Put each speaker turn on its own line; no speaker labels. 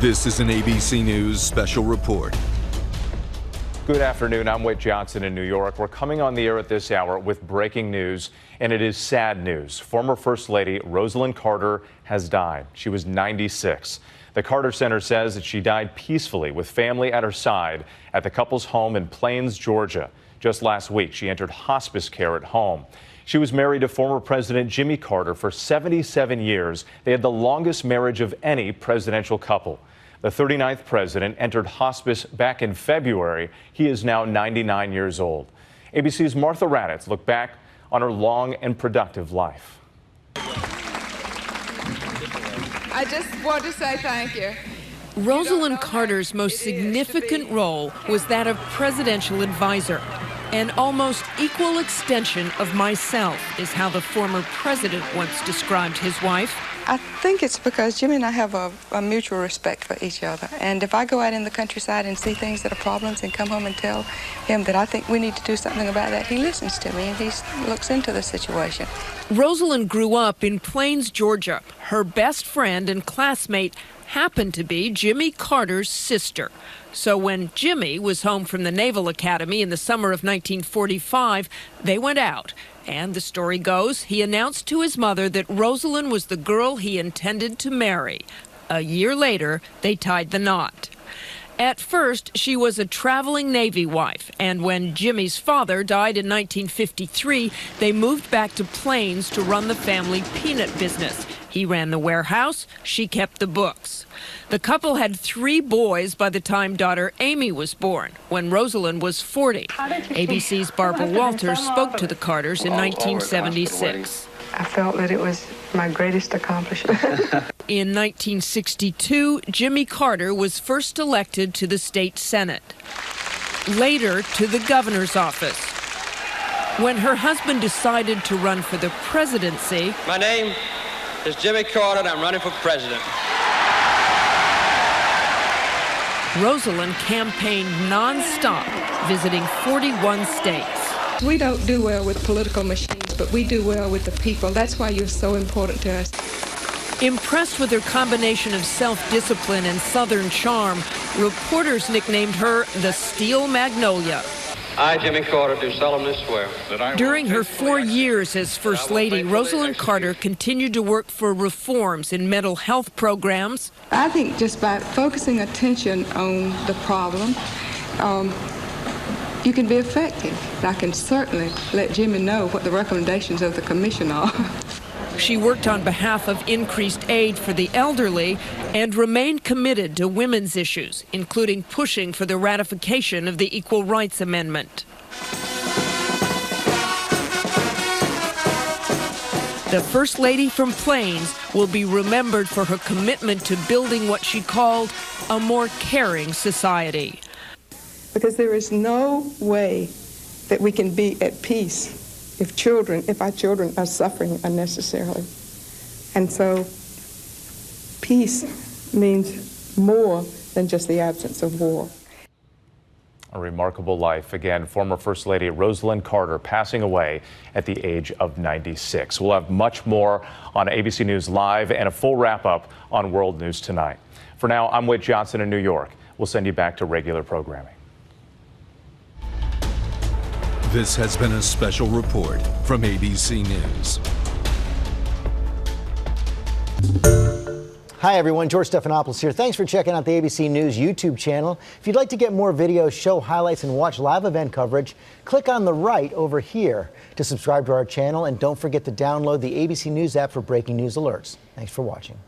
This is an ABC News special report.
Good afternoon. I'm Whit Johnson in New York. We're coming on the air at this hour with breaking news, and it is sad news. Former First Lady Rosalynn Carter has died. She was 96. The Carter Center says that she died peacefully with family at her side at the couple's home in Plains, Georgia. Just last week, she entered hospice care at home. She was married to former President Jimmy Carter for 77 years. They had the longest marriage of any presidential couple. The 39th president entered hospice back in February. He is now 99 years old. ABC's Martha Raddatz looked back on her long and productive life.
I just want to say thank you.
Rosalynn Carter's most significant role was that of presidential advisor. An almost equal extension of myself is how the former president once described his wife.
I think it's because Jimmy and I have a mutual respect for each other. And if I go out in the countryside and see things that are problems and come home and tell him that I think we need to do something about that, he listens to me and he looks into the situation.
Rosalynn grew up in Plains, Georgia. Her best friend and classmate happened to be Jimmy Carter's sister. So when Jimmy was home from the Naval Academy in the summer of 1945, they went out. And the story goes, he announced to his mother that Rosalynn was the girl he intended to marry. A year later, they tied the knot. At first, she was a traveling Navy wife, and when Jimmy's father died in 1953, they moved back to Plains to run the family peanut business. He ran the warehouse, she kept the books. The couple had 3 boys by the time daughter Amy was born, when Rosalynn was 40. ABC's Barbara Walters spoke to the Carters in 1976.
I felt that it was my greatest accomplishment.
In 1962, Jimmy Carter was first elected to the state Senate, later to the governor's office. When her husband decided to run for the presidency,
my name is Jimmy Carter, and I'm running for president.
Rosalynn campaigned nonstop, visiting 41 states.
We don't do well with political machines, but we do well with the people. That's why you're so important to us.
Impressed with her combination of self-discipline and Southern charm, reporters nicknamed her the Steel Magnolia.
I, Jimmy Carter, do solemnly swear that I...
During her 4 years as First Lady, Rosalynn Carter continued to work for reforms in mental health programs.
I think just by focusing attention on the problem, you can be effective. I can certainly let Jimmy know what the recommendations of the commission are.
She worked on behalf of increased aid for the elderly and remained committed to women's issues, including pushing for the ratification of the Equal Rights Amendment. The First Lady from Plains will be remembered for her commitment to building what she called a more caring society.
Because there is no way that we can be at peace if our children are suffering unnecessarily. And so peace means more than just the absence of war.
A remarkable life. Again, former First Lady Rosalynn Carter passing away at the age of 96. We'll have much more on ABC News Live and a full wrap-up on World News Tonight. For now, I'm Whit Johnson in New York. We'll send you back to regular programming.
This has been a special report from ABC News.
Hi everyone, George Stephanopoulos here. Thanks for checking out the ABC News YouTube channel. If you'd like to get more videos, show highlights, and watch live event coverage, click on the right over here to subscribe to our channel, and don't forget to download the ABC News app for breaking news alerts. Thanks for watching.